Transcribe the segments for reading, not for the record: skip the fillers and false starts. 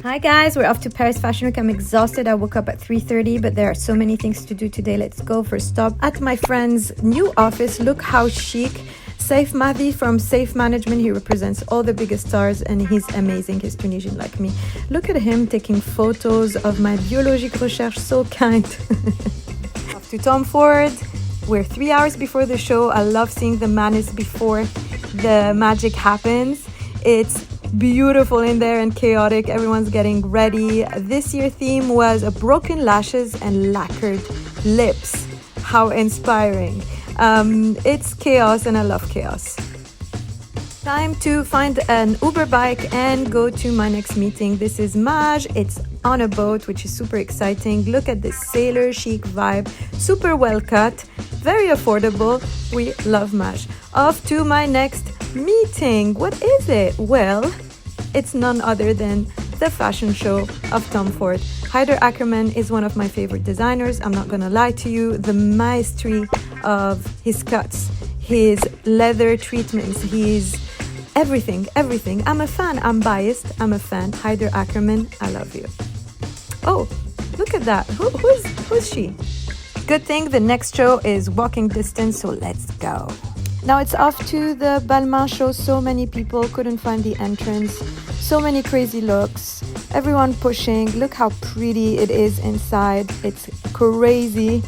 Hi guys, we're off to Paris Fashion Week. I'm exhausted. I woke up at 3:30, but there are so many things to do today. Let's go. First stop at my friend's new office. Look how chic. Saif Mahdi from Safe Management. He represents all the biggest stars and he's amazing. He's Tunisian like me. Look at him taking photos of my biologique recherche. So kind. Off to Tom Ford. We're 3 hours before the show. I love seeing the madness before the magic happens. It's beautiful in there and chaotic. Everyone's getting ready. This year's theme was broken lashes and lacquered lips. How inspiring. It's chaos and I love chaos. Time to find an Uber bike and go to my next meeting. This is Maj. It's on a boat, which is super exciting. Look at this sailor chic vibe. Super well cut. Very affordable. We love Maj. Off to my next meeting. What is it? Well, it's none other than the fashion show of Tom Ford. Haider Ackermann is one of my favorite designers. I'm not gonna lie to you. The mastery of his cuts, his leather treatments, his everything. I'm a fan. I'm biased. I'm a fan. Haider Ackermann, I love you. Oh, look at that. Who's she? Good thing the next show is walking distance, so let's go. Now it's off to the Balmain show. So many people couldn't find the entrance. So many crazy looks. Everyone pushing. Look how pretty it is inside. It's crazy.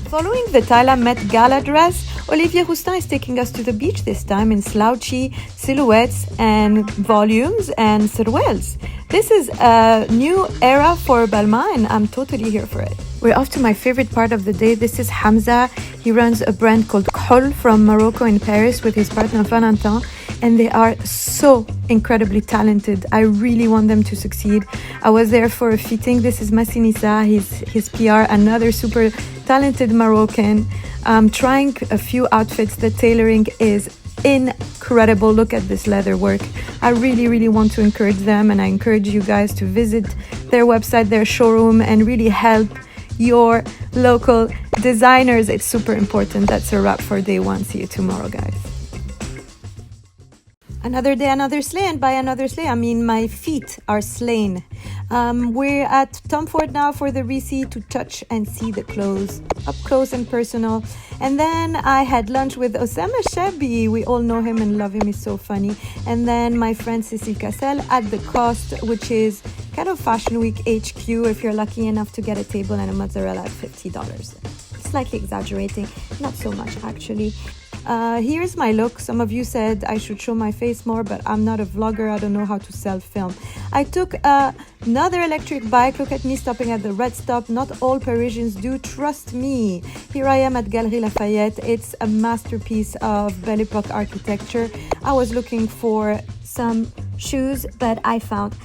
Following the Tyla Met Gala dress, Olivier Roustin is taking us to the beach this time in slouchy silhouettes and volumes and silhouettes. This is a new era for Balmain. I'm totally here for it. We're off to my favorite part of the day. This is Hamza. He runs a brand called Khol from Morocco in Paris with his partner Valentin. And they are so incredibly talented. I really want them to succeed. I was there for a fitting. This is Massinissa, his PR, another super talented Moroccan. Trying a few outfits. The tailoring is incredible. Look at this leather work. I really want to encourage them, and I encourage you guys to visit their website, their showroom, and really help your local designers. It's super important. That's a wrap for day one. See you tomorrow, guys. Another day, another sleigh, and by another sleigh, I mean my feet are slain. We're at Tom Ford now for the Risi to touch and see the clothes up close and personal. And then I had lunch with Osama Shabi. We all know him and love him. He's so funny. And then my friend Cécile Cassel at the Cost, which is kind of Fashion Week HQ if you're lucky enough to get a table and a mozzarella at $50. Slightly exaggerating, not so much actually. Here's my look. Some of you said I should show my face more, but I'm not a vlogger. I don't know how to self-film. I took another electric bike. Look at me stopping at the red stop. Not all Parisians do, trust me. Here I am at Galerie Lafayette. It's a masterpiece of Belle Époque architecture. I was looking for some shoes, but I found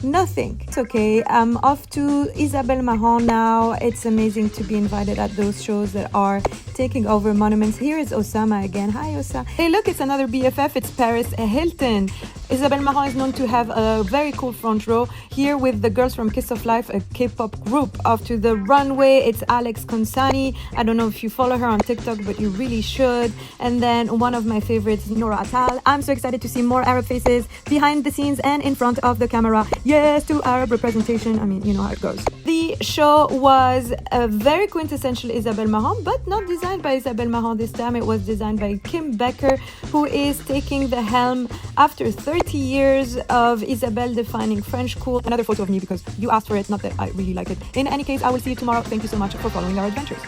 nothing. It's okay. I'm off to Isabel Marant now. It's amazing to be invited at those shows that are taking over monuments. Here is Osama again. Hi, Osama. Hey, look, it's another BFF. It's Paris Hilton. Isabel Marant is known to have a very cool front row. Here with the girls from Kiss of Life, a K-pop group. Off to the runway, it's Alex Consani. I don't know if you follow her on TikTok, but you really should. And then one of my favorites, Nora Atal. I'm so excited to see more Arab faces behind the scenes and in front of the camera. Yes, to Arab representation. I mean, you know how it goes. The show was a very quintessential Isabel Marant, but not designed by Isabel Marant this time. It was designed by Kim Becker, who is taking the helm after 30 years of Isabel defining French cool. Another photo of me because you asked for it, not that I really like it. In any case, I will see you tomorrow. Thank you so much for following our adventures.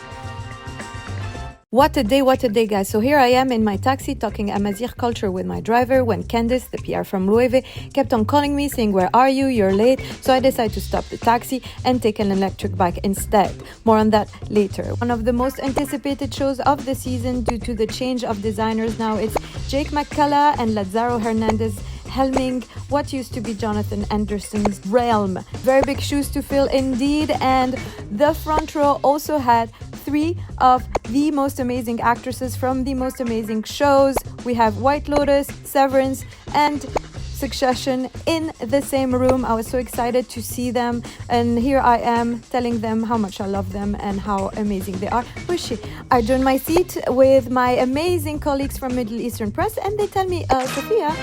What a day, guys. So here I am in my taxi talking Amazigh culture with my driver when Candice, the PR from Loewe, kept on calling me saying, "Where are you? You're late." So I decided to stop the taxi and take an electric bike instead. More on that later. One of the most anticipated shows of the season due to the change of designers now. It's Jake McCullough and Lazaro Hernandez helming what used to be Jonathan Anderson's realm. Very big shoes to fill indeed, and the front row also had 3 of the most amazing actresses from the most amazing shows. We have White Lotus, Severance, and Succession in the same room. I was so excited to see them, and here I am telling them how much I love them and how amazing they are. Where is she? I joined my seat with my amazing colleagues from Middle Eastern Press, and they tell me, Sofia,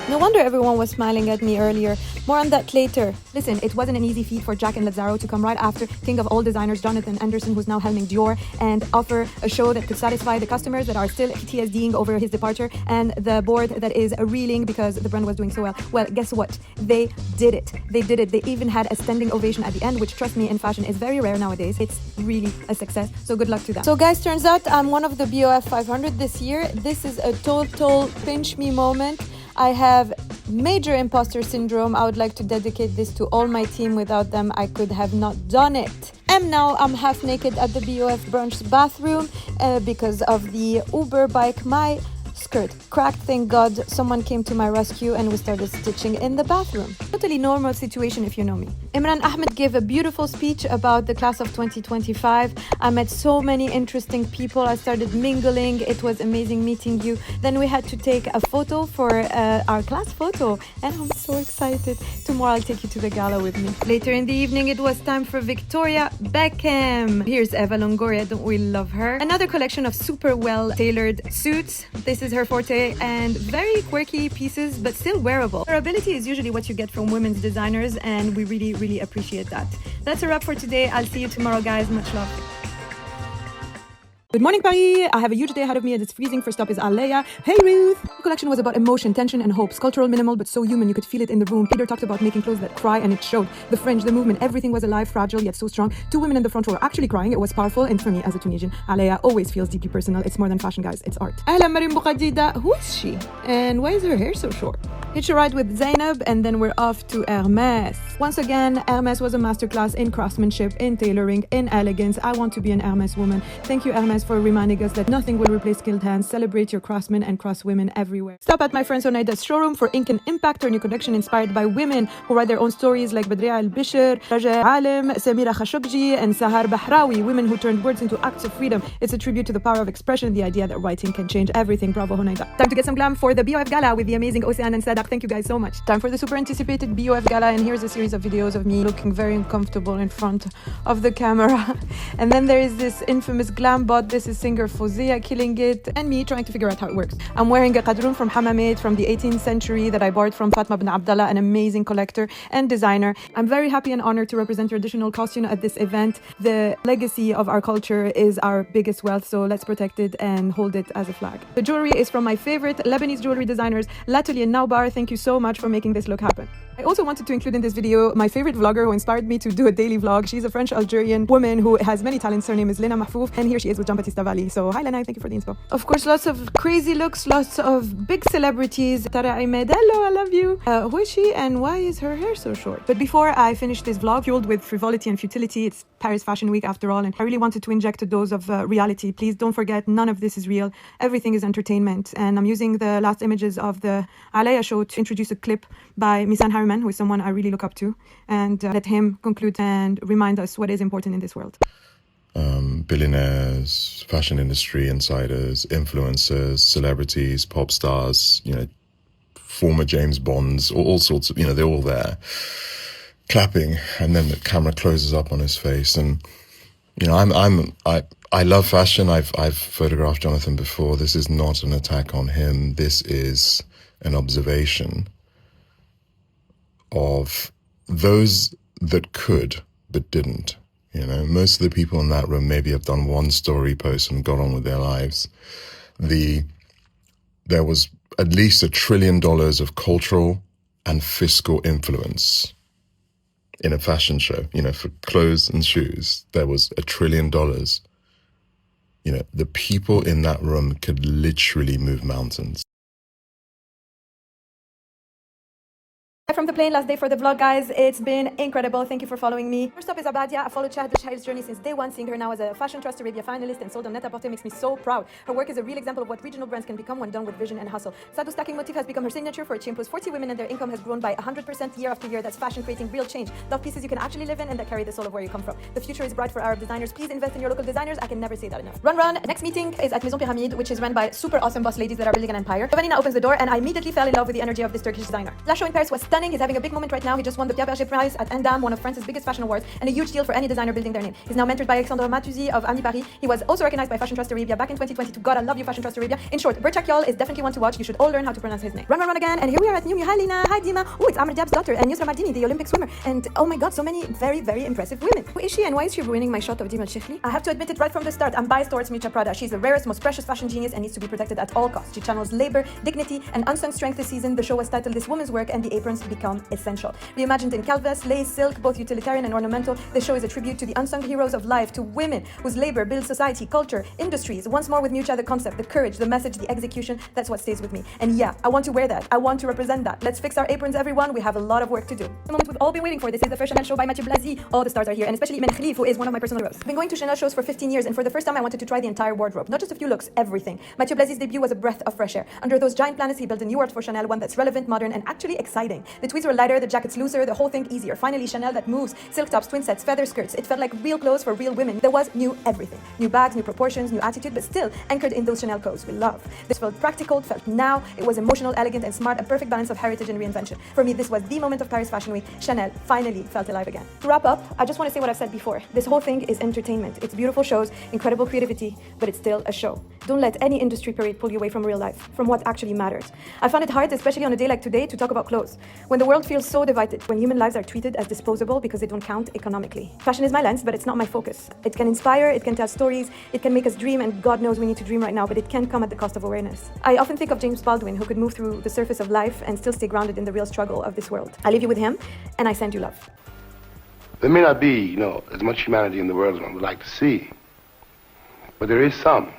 No wonder everyone was smiling at me earlier. More on that later. Listen, it wasn't an easy feat for Jack and Lazzaro to come right after king of all designers Jonathan Anderson, who's now helming Dior, and offer a show that could satisfy the customers that are still PTSDing over his departure and the board that is reeling because the brand was doing so well. Well, guess what? They did it. They did it. They even had a standing ovation at the end, which, trust me, in fashion is very rare nowadays. It's really a success. So good luck to them. So guys, turns out I'm one of the BOF 500 this year. This is a total pinch me moment. I have major imposter syndrome. I would like to dedicate this to all my team. Without them, I could have not done it. And now I'm half naked at the BOF brunch bathroom because of the Uber bike. My skirt cracked. Thank God someone came to my rescue and we started stitching in the bathroom. Totally normal situation if you know me. Imran Ahmed gave a beautiful speech about the class of 2025. I met so many interesting people. I started mingling. It was amazing meeting you. Then we had to take a photo for our class photo, and I'm so excited. Tomorrow I'll take you to the gala with me. Later in the evening it was time for Victoria Beckham. Here's Eva Longoria. Don't we love her? Another collection of super well tailored suits. This is her forte, and very quirky pieces but still wearable. Durability is usually what you get from women's designers, and we really appreciate that. That's a wrap for today. I'll see you tomorrow, guys. Much love. Good morning, Paris. I have a huge day ahead of me and it's freezing. First up is Alaia. Hey, Ruth. The collection was about emotion, tension, and hope. Sculptural, minimal, but so human. You could feel it in the room. Peter talked about making clothes that cry, and it showed. The fringe, the movement, everything was alive, fragile, yet so strong. Two women in the front row were actually crying. It was powerful, and for me, as a Tunisian, Alaia always feels deeply personal. It's more than fashion, guys. It's art. Ahla Marim Boukhadida. Who is she? And why is her hair so short? Hitch a ride with Zainab, and then we're off to Hermès. Once again, Hermès was a masterclass in craftsmanship, in tailoring, in elegance. I want to be an Hermès woman. Thank you, Hermès, for reminding us that nothing will replace skilled hands. Celebrate your craftsmen and craftswomen everywhere. Stop at my friend Sonaida's showroom for Ink and Impact, her new collection inspired by women who write their own stories like Badria Al-Bishr, Raja Alim, Samira Khashoggi, and Sahar Bahrawi, women who turned words into acts of freedom. It's a tribute to the power of expression, the idea that writing can change everything. Bravo, Honaida. Time to get some glam for the BOF Gala with the amazing Ocean and Sadak. Thank you guys so much. Time for the super anticipated BOF Gala, and here's a series of videos of me looking very uncomfortable in front of the camera. And then there is this infamous glam bot. This is singer Fozia killing it, and me trying to figure out how it works. I'm wearing a qadroun from Hammamet from the 18th century that I borrowed from Fatma bin Abdallah, an amazing collector and designer. I'm very happy and honored to represent traditional costume at this event. The legacy of our culture is our biggest wealth, so let's protect it and hold it as a flag. The jewelry is from my favorite Lebanese jewelry designers, Latelier Naubar. Thank you so much for making this look happen. I also wanted to include in this video my favorite vlogger who inspired me to do a daily vlog. She's a French-Algerian woman who has many talents. Her name is Lena Mahfouf, and here she is with Jean-Baptiste Valli. So hi Lena, thank you for the inspo. Of course, lots of crazy looks, lots of big celebrities. Tara Ahmed, hello, I love you. Who is she and why is her hair so short? But before I finish this vlog, fueled with frivolity and futility, it's Paris Fashion Week after all, and I really wanted to inject a dose of reality. Please don't forget, none of this is real. Everything is entertainment. And I'm using the last images of the Alaia show to introduce a clip by Misan Harriman, who is someone I really look up to, and let him conclude and remind us what is important in this world. Billionaires, fashion industry insiders, influencers, celebrities, pop stars, former James Bonds, all sorts of, they're all there clapping, and then the camera closes up on his face. And I love fashion. I've photographed Jonathan before. This is not an attack on him. This is an observation of those that could but didn't. Most of the people in that room maybe have done one story post and got on with their lives. There was at least $1 trillion of cultural and fiscal influence in a fashion show. For clothes and shoes, there was $1 trillion. The people in that room could literally move mountains. From the plane, last day for the vlog, guys. It's been incredible. Thank you for following me. First up is Abadia. I followed Shahd Shahid's journey since day one. Seeing her now as a Fashion Trust Arabia finalist and sold on Net-a-Porter makes me so proud. Her work is a real example of what regional brands can become when done with vision and hustle. Sadu stacking motif has become her signature for a chain plus 40 women, and their income has grown by 100% year after year. That's fashion creating real change. Love pieces you can actually live in and that carry the soul of where you come from. The future is bright for Arab designers. Please invest in your local designers. I can never say that enough. Run. Next meeting is at Maison Pyramide, which is run by super awesome boss ladies that are building an empire. Vanina opens the door, and I immediately fell in love with the energy of this Turkish designer. Last show in Paris was stunning. stunning. He's having a big moment right now. He just won the Pierre Berger Prize at Endam, one of France's biggest fashion awards, and a huge deal for any designer building their name. He's now mentored by Alexandre Matuzi of Ami Paris. He was also recognized by Fashion Trust Arabia back in 2022. God, I love you, Fashion Trust Arabia. In short, Berchak Yol is definitely one to watch. You should all learn how to pronounce his name. Run again. And here we are at Miu Miu. Hi, Lina. Hi, Dima. Oh, it's Amr Diab's daughter and Yusra Mardini, the Olympic swimmer. And oh my God, so many very, very impressive women. Who is she and why is she ruining my shot of Dima Al-Shikhli? I have to admit it right from the start. I'm biased towards Miuccia Prada. She's the rarest, most precious fashion genius and needs to be protected at all costs. She channels labor, dignity, and unsung strength this season. The show was titled This Woman's Work, and the aprons become essential. Reimagined in calves, lace, silk, both utilitarian and ornamental, the show is a tribute to the unsung heroes of life, to women whose labor builds society, culture, industries. Once more with Miuccia, the concept, the courage, the message, the execution, that's what stays with me. And yeah, I want to wear that. I want to represent that. Let's fix our aprons, everyone. We have a lot of work to do. The moment we've all been waiting for. This is the first Chanel show by Mathieu Blasi. All the stars are here, and especially Imen Khalif, who is one of my personal heroes. I've been going to Chanel shows for 15 years, and for the first time I wanted to try the entire wardrobe. Not just a few looks, everything. Mathieu Blasi's debut was a breath of fresh air. Under those giant planets, he built a new world for Chanel, one that's relevant, modern, and actually exciting. The tweeds were lighter, the jackets looser, the whole thing easier. Finally, Chanel that moves. Silk tops, twin sets, feather skirts. It felt like real clothes for real women. There was new everything. New bags, new proportions, new attitude, but still anchored in those Chanel codes we love. This felt practical, it felt now. It was emotional, elegant, and smart, a perfect balance of heritage and reinvention. For me, this was the moment of Paris Fashion Week. Chanel finally felt alive again. To wrap up, I just want to say what I've said before. This whole thing is entertainment. It's beautiful shows, incredible creativity, but it's still a show. Don't let any industry parade pull you away from real life, from what actually matters. I find it hard, especially on a day like today, to talk about clothes. When the world feels so divided, when human lives are treated as disposable because they don't count economically. Fashion is my lens, but it's not my focus. It can inspire, it can tell stories, it can make us dream, and God knows we need to dream right now, but it can come at the cost of awareness. I often think of James Baldwin, who could move through the surface of life and still stay grounded in the real struggle of this world. I leave you with him, and I send you love. There may not be, as much humanity in the world as one would like to see, but there is some.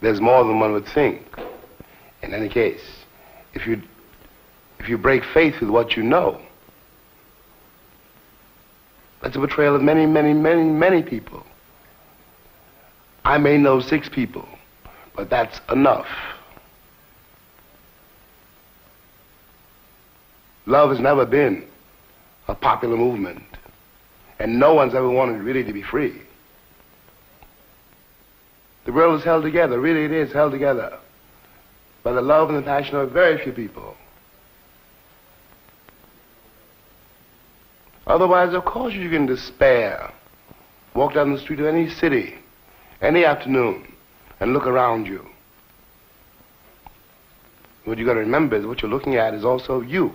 There's more than one would think. In any case, if you break faith with what you know, that's a betrayal of many, many, many, many people. I may know 6 people, but that's enough. Love has never been a popular movement, and no one's ever wanted really to be free. The world is held together, really it is held together, by the love and the passion of very few people. Otherwise, of course, you can despair. Walk down the street of any city, any afternoon, and look around you. What you got to remember is what you're looking at is also you.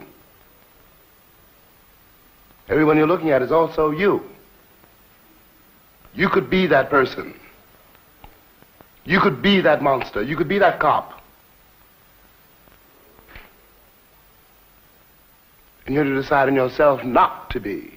Everyone you're looking at is also you. You could be that person. You could be that monster. You could be that cop. And you're to decide in yourself not to be.